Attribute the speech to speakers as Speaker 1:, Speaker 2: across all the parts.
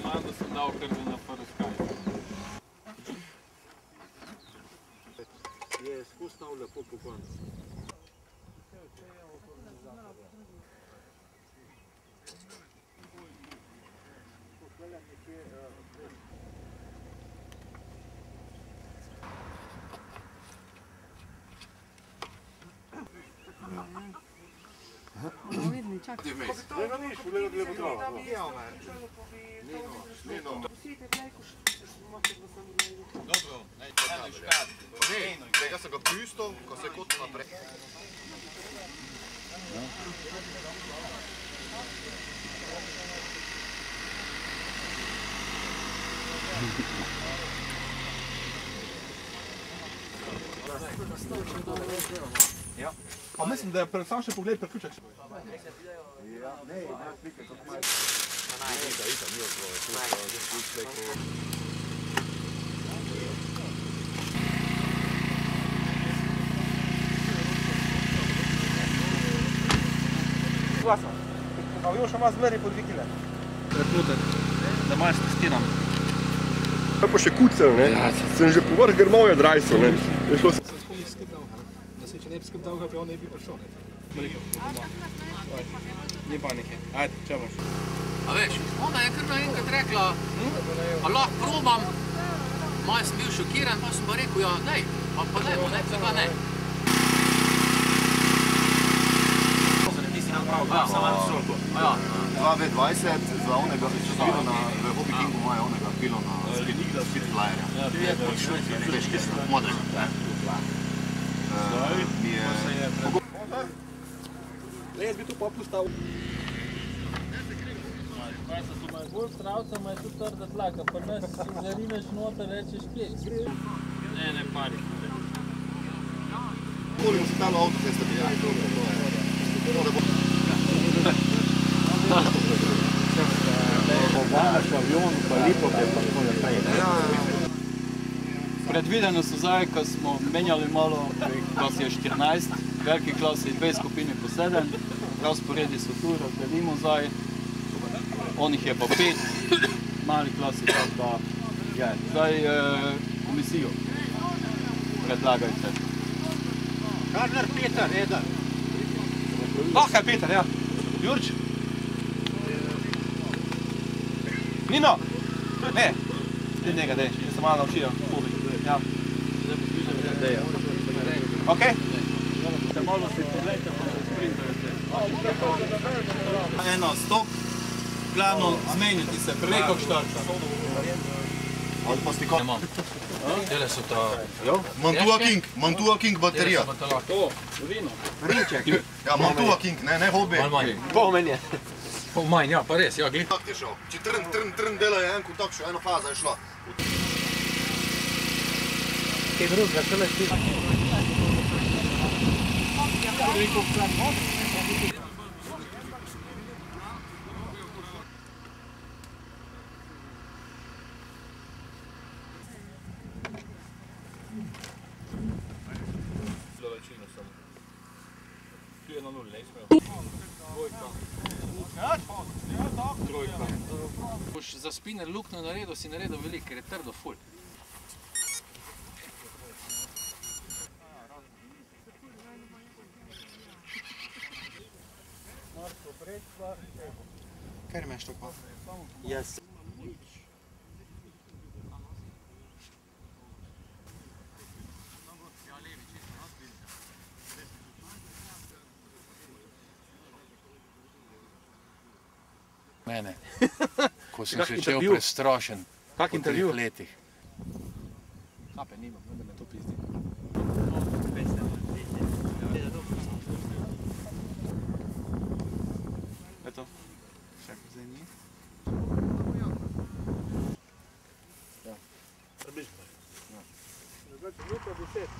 Speaker 1: Komando sem dal kar na prvi skaj. Je spustal lepo po koncu.
Speaker 2: Tega sem ga pustil, ko se je kot naprej.
Speaker 3: Pa mislim, da je sam še pogled priključek. Glaсно. A još ima zmeri po 2 kile. Reklutek, da imaš testiram.
Speaker 4: Kaj pa še kucel, ne? Sem že povrh grmovja drajsel, ne?
Speaker 3: Da se če ne bi skiptal, pa on ne bi prišel. Ni panike. Ajde, če boš.
Speaker 1: A veš, ona je kar naenkrat rekla, a lahko probam. Malo sem bil šokiran, pa sem pa rekel, ja, daj, pa dajmo, ne, zakaj ne.
Speaker 2: Ja, 2V20 za onega pilona, v Hobby Kingu imajo onega pilona Spitflyerja. Veš, kje so modrega, ne? Mi je...
Speaker 3: Jaz bi tu pa postavil.
Speaker 5: Bolj stravca ima je tu trda tlaka, pa nas si zarineš noter, rečeš kje. Ne, pari.
Speaker 2: Koliko se talo avtocesta bi jaj, to je.
Speaker 1: Predvideno so zdaj, ko smo menjali malo, klas je 14, veliki klas je 2 skupini po 7, razporedi so tu, razdelimo zdaj, onih je pa 5, mali klas je tako, da je. Zdaj komisijo predlagajte.
Speaker 3: Karner Peter, Eder. Lahko je Peter, ja. Jurč. Nino! Ne! Ti njega dej, če se malo naučijo. Ja. Ok? Se malo si pogledajte, pa se sprintajte. Eno, stop. Plano zmeniti se, preko štarča.
Speaker 2: Ali pa stikal.
Speaker 1: Nema. Tele so ta...
Speaker 2: Mantua King baterija.
Speaker 1: To, vino.
Speaker 2: Rinček. Ja, Mantua King, ne Hobby.
Speaker 1: Malo manj.
Speaker 3: Pol menj je.
Speaker 1: Pol manj, ja, pa res, ja, gled.
Speaker 2: Tak je šel. Če trn dela je en kontakt šel, ena faza je šla.
Speaker 3: Kaj drugega, še le šti.
Speaker 1: Boš za spinner luknjo naredil, si naredil veliko, ker je trdo ful.
Speaker 3: Kaj imaš tako? Jaz.
Speaker 1: Mene, ko sem se čel prestrašen po 3 letih.
Speaker 3: Kape nimam, da me to pizdi. Eto, še ko zdaj ni. Ja. Približno. Ja. Drugače, minuta 10.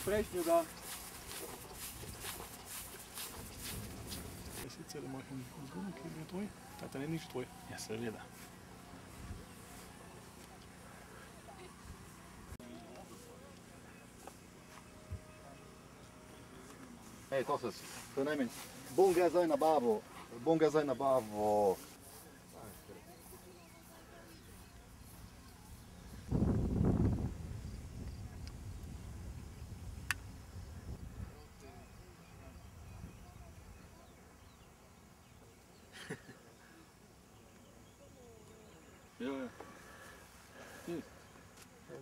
Speaker 3: Prejšnjega. Sicer da imaš zgodno, ki je tvoj, tata ne nič tvoj.
Speaker 1: Ja, seveda.
Speaker 2: Ej, to je najmanj. Bom ga zdaj nabavil.
Speaker 1: Ja.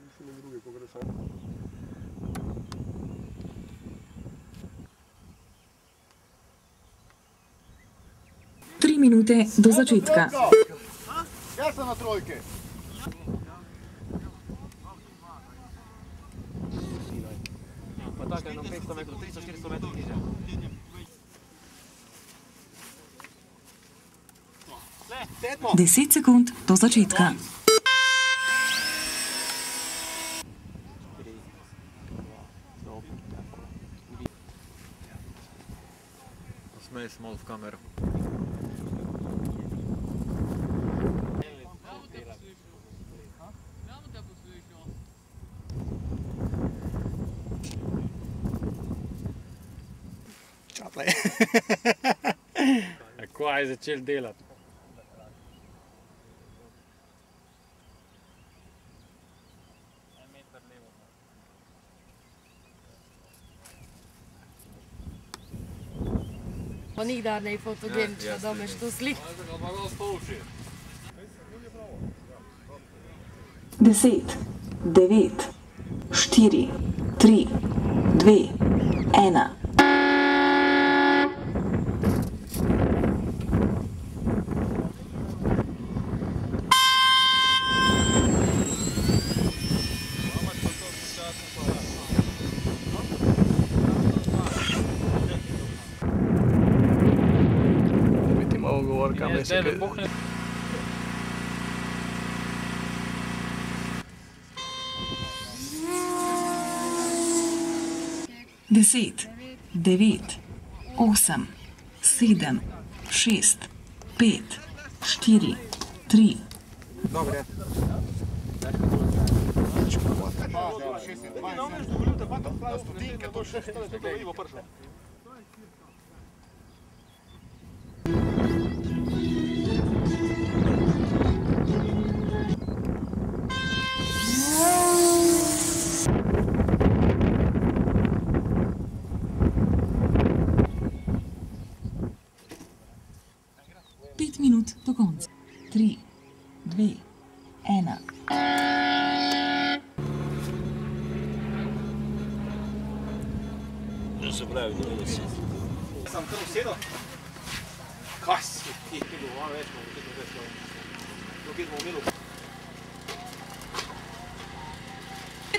Speaker 4: Mislim, da drugi pogrešam.
Speaker 6: 3 minute do začetka.
Speaker 2: Jaz sem na trojke.
Speaker 3: Pa tako je na 500 metrov, 300-400 metrov nižja.
Speaker 6: Deset sekund do začetka.
Speaker 3: Posmej se malo v kamero.
Speaker 7: Čaplej. Kako je začel delati?
Speaker 8: Pa nikdar ne fotogenično, da me što slik.
Speaker 6: 10, 9, 4, 3, 2, 1. Deset, 9, 8, 7, 6, 5, 4, 3.
Speaker 3: Dobre.
Speaker 6: Minut do konca. 3, 2, 1.
Speaker 7: Se pravi, da ne si.
Speaker 3: Sam kar usedel. Kaj si? Ti bo malo več, dokaj bomo imeli.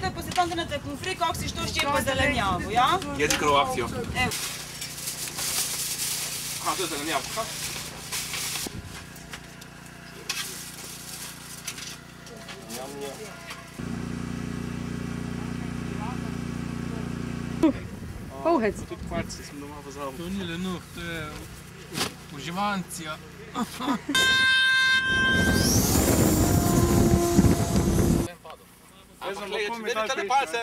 Speaker 9: Da pa se tam na tekmu fri, kako si što ščepa zelenjavo, ja?
Speaker 3: Jedi kar v akcijo. Aha, to je zelenjavo.
Speaker 8: Pouhec.
Speaker 3: Tudi palce sem doma pozabil.
Speaker 5: To ni lenuh, to je uživancija.
Speaker 3: Če ne tale palce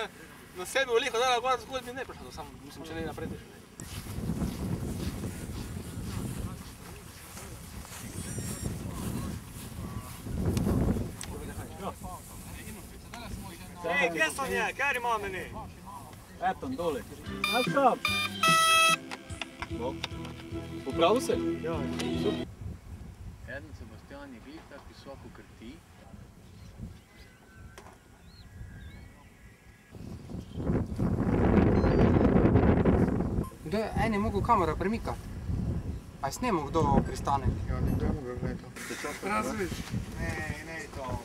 Speaker 3: na sebi v liho dala gor, zgodaj bi ne prišlo, samo mislim, če ne naprej.
Speaker 7: Ej, kje so nje? Kjer ima meni?
Speaker 1: Eto, dole. Popravil se? Ja.
Speaker 10: Eden Sebastian je glih tak visoko krti.
Speaker 11: En je mogel kamero premikati. A je snemal, kdo pristane?
Speaker 4: Ja, nekdo je mogel gledati.
Speaker 11: Razviš? Ne to.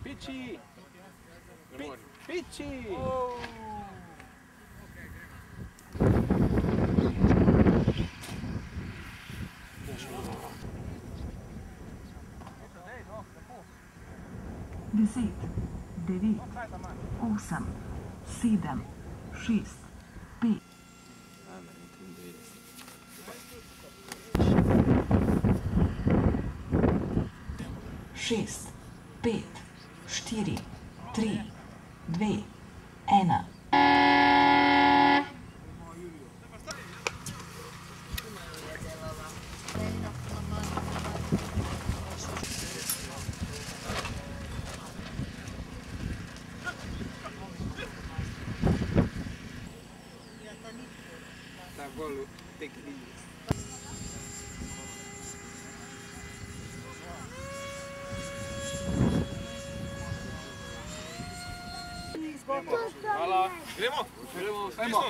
Speaker 3: Piči! Piči!
Speaker 6: 10, 9, 8, 7, 6, 5. Šest, 5, 4, 3, 2, 1.
Speaker 3: Hvala. Gremo? Gremo. Ajmo.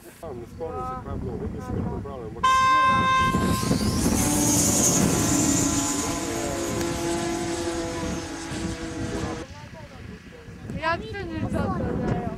Speaker 4: Ne spomnim se, kaj je bilo, nekaj se kar popravljam.
Speaker 8: Ja ti ne zapradajo.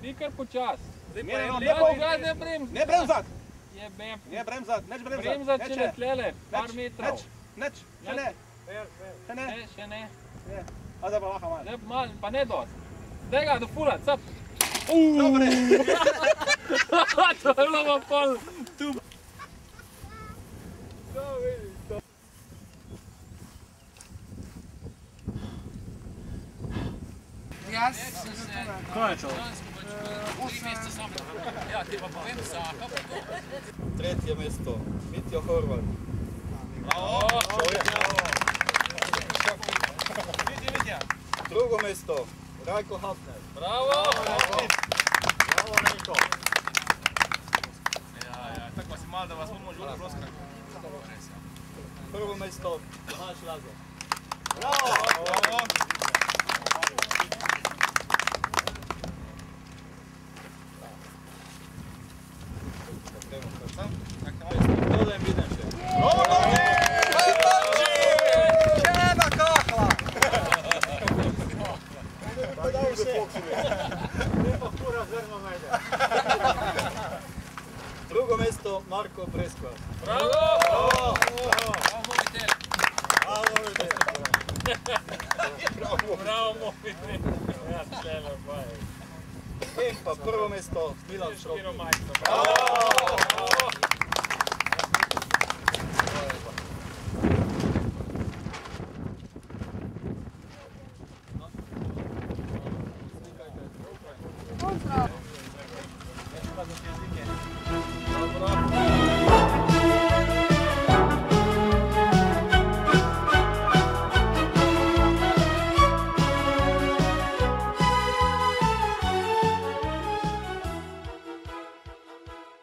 Speaker 5: Ti kar počas.
Speaker 3: Ne bremzat!
Speaker 5: Ne
Speaker 3: bremzat, neč bremzat.
Speaker 5: Bremzat če le tlele, par metrov.
Speaker 3: Neč, še ne. Še ne.
Speaker 5: Še ne.
Speaker 3: A zdaj pa maha malo.
Speaker 5: Ne, malo, pa ne dost. Zdaj ga do fula, cap.
Speaker 3: Dobre.
Speaker 5: To je bilo pa pol. Tu.
Speaker 11: Jaz sem se...
Speaker 3: Kaj je to?
Speaker 5: 3 mesece sam. Ja, ti pa povem Zaka.
Speaker 1: Tretje mesto, Mitja Horvat.
Speaker 3: Bravo! Mitja.
Speaker 1: Drugo mesto, Rajko Hafner.
Speaker 5: Bravo!
Speaker 3: Bravo, Rajko. Ja, tako pa si malo, da vas moramo žurno ploskati.
Speaker 1: Prvo mesto, Tomaž Lazar.
Speaker 3: Bravo!
Speaker 1: Dole in vidim še.
Speaker 3: Čeba kahla!
Speaker 1: Pa daj vse. Lepo kura zrno najde. Drugo mesto, Marko Breskvar.
Speaker 5: Bravo!
Speaker 1: Bravo!
Speaker 5: Bravo, moj. Ja, tlele, baj.
Speaker 1: In pa prvo mesto, Milan Šrotnik.
Speaker 5: Bravo!